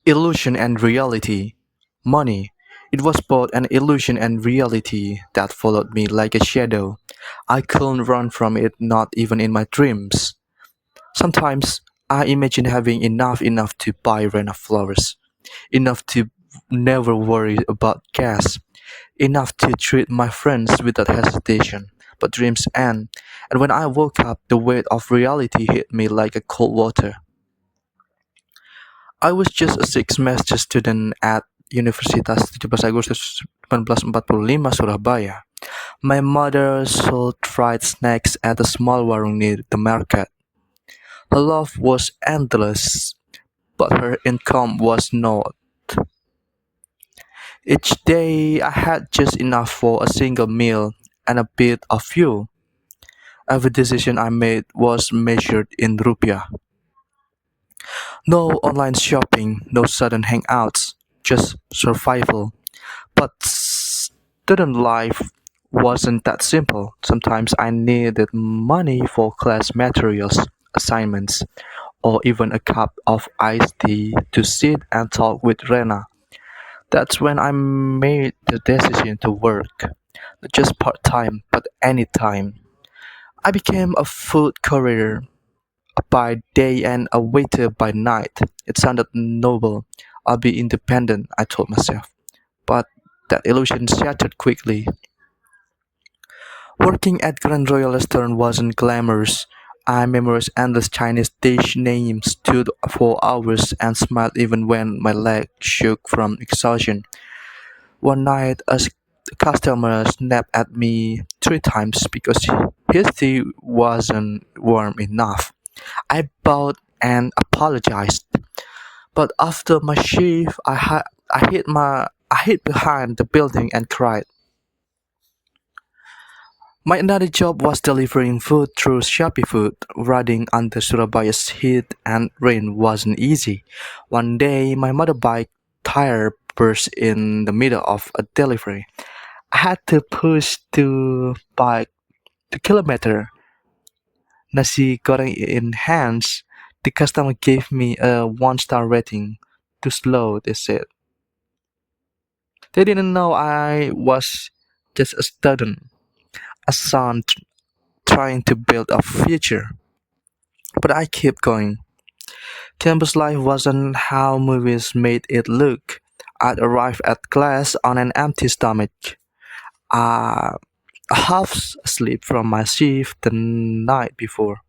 Illusion and reality. Money. It was both an illusion and reality that followed me like a shadow. I couldn't run from it, not even in my dreams. Sometimes I imagine having enough to buy rent flowers, enough to never worry about gas, enough to treat my friends without hesitation. But dreams end, and when I woke up, the weight of reality hit me like a cold water. I was just a six-semester student at Universitas 17 Agustus 1945 Surabaya. My mother sold fried snacks at a small warung near the market. Her love was endless, but her income was not. Each day I had just enough for a single meal and a bit of fuel. Every decision I made was measured in rupiah. No online shopping, no sudden hangouts, just survival. But student life wasn't that simple. Sometimes I needed money for class materials, assignments, or even a cup of iced tea to sit and talk with Rena. That's when I made the decision to work, not just part time, but anytime. I became a food courier by day and a waiter by night. It sounded noble. I'll be independent, I told myself. But that illusion shattered quickly. Working at Grand Royal Restaurant wasn't glamorous. I memorized endless Chinese dish names, stood for hours, and smiled even when my leg shook from exhaustion. One night, a customer snapped at me 3 times because his tea wasn't warm enough. I bowed and apologized, but after my shift, I hid behind the building and cried. My another job was delivering food through Shopee Food. Riding under Surabaya's heat and rain wasn't easy. One day, my motorbike tire burst in the middle of a delivery. I had to push the bike 2 kilometers, nasi goreng in hands. The customer gave me a 1-star rating. Too slow, they said. They didn't know I was just a student, a son trying to build a future. But I kept going. Campus life wasn't how movies made it look. I'd arrive at class on an empty stomach, uh, half asleep from my shift the night before.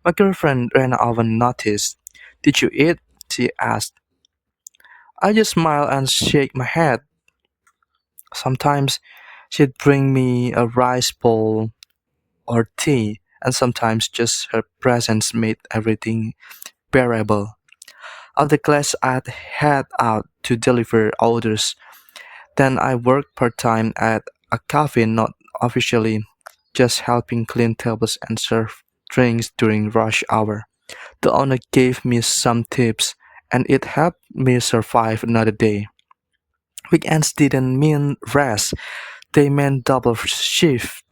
My girlfriend ran over and noticed. Did you eat? She asked. I just smiled and shake my head. Sometimes she'd bring me a rice bowl or tea, and sometimes just her presence made everything bearable. After class, I'd head out to deliver orders. Then I worked part-time at a cafe, not officially, just helping clean tables and serve drinks during rush hour. The owner gave me some tips, and it helped me survive another day. Weekends didn't mean rest, they meant double shift.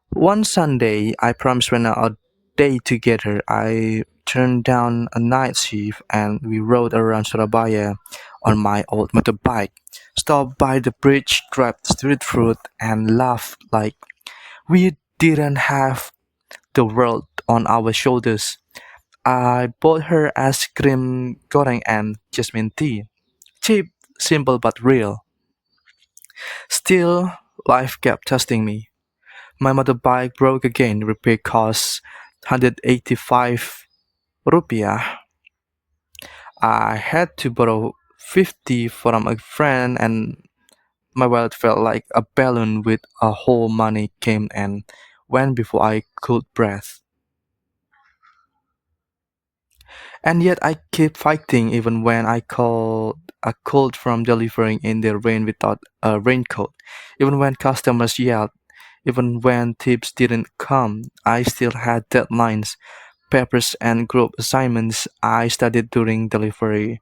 One Sunday, I promised Rena a day together. I turned down a night shift and we rode around Surabaya on my old motorbike, stopped by the bridge, grabbed street food, and laughed like we didn't have the world on our shoulders. I bought her ice cream goreng and jasmine tea. Cheap, simple but real. Still, life kept testing me. My motorbike broke again. Repair cost 185 rupiah. I had to borrow 50 from a friend and my wallet felt like a balloon with a whole money came and went before I could breathe. And yet I keep fighting even when I called a cold from delivering in the rain without a raincoat. Even when customers yelled, even when tips didn't come, I still had deadlines, papers and group assignments. I studied during delivery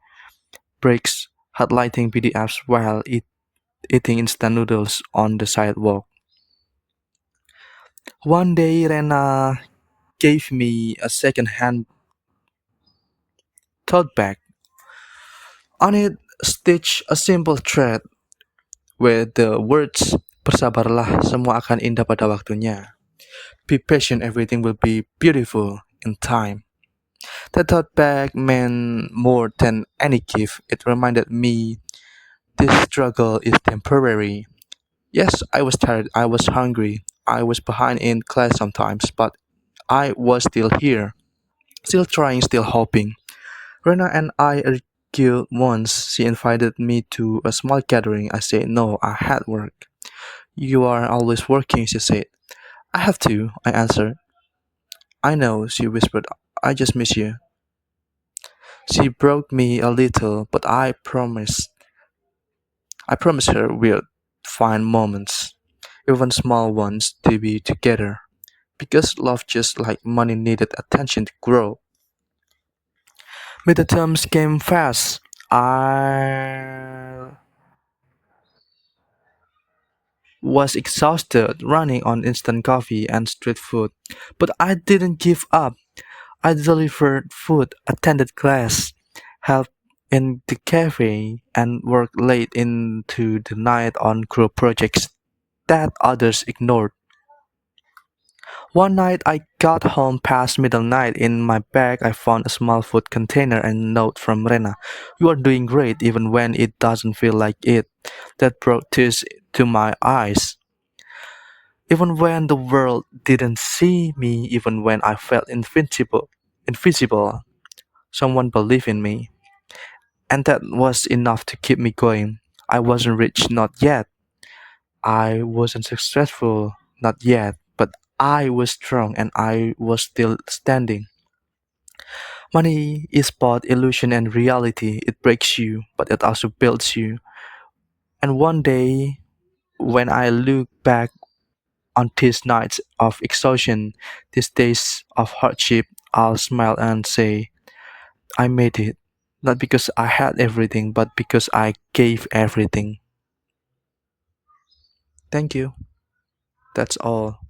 breaks, highlighting PDFs while eating instant noodles on the sidewalk. One day Rena gave me a second-hand tote bag. On it, stitch a simple thread with the words, "Bersabarlah, semua akan indah pada waktunya. Be patient, everything will be beautiful in time." That thought bag meant more than any gift. It reminded me this struggle is temporary. Yes, I was tired, I was hungry, I was behind in class sometimes, but I was still here, still trying, still hoping. Rena and I argued once. She invited me to a small gathering. I said no, I had work. "You are always working," she said. "I have to," I answered. "I know," she whispered. "I just miss you." She broke me a little, but I promised her we'd find moments, even small ones, to be together. Because love, just like money, needed attention to grow. Midterms came fast. I was exhausted running on instant coffee and street food, but I didn't give up. I delivered food, attended class, helped in the cafe, and worked late into the night on group projects that others ignored. One night I got home past midnight. In my bag I found a small food container and a note from Rena. "You are doing great even when it doesn't feel like it." That brought tears to my eyes. Even when the world didn't see me, even when I felt invisible, someone believed in me. And that was enough to keep me going. I wasn't rich, not yet. I wasn't successful, not yet. But I was strong and I was still standing. Money is both illusion and reality. It breaks you, but it also builds you. And one day, when I look back on these nights of exhaustion, these days of hardship, I'll smile and say, I made it. Not because I had everything, but because I gave everything. Thank you. That's all.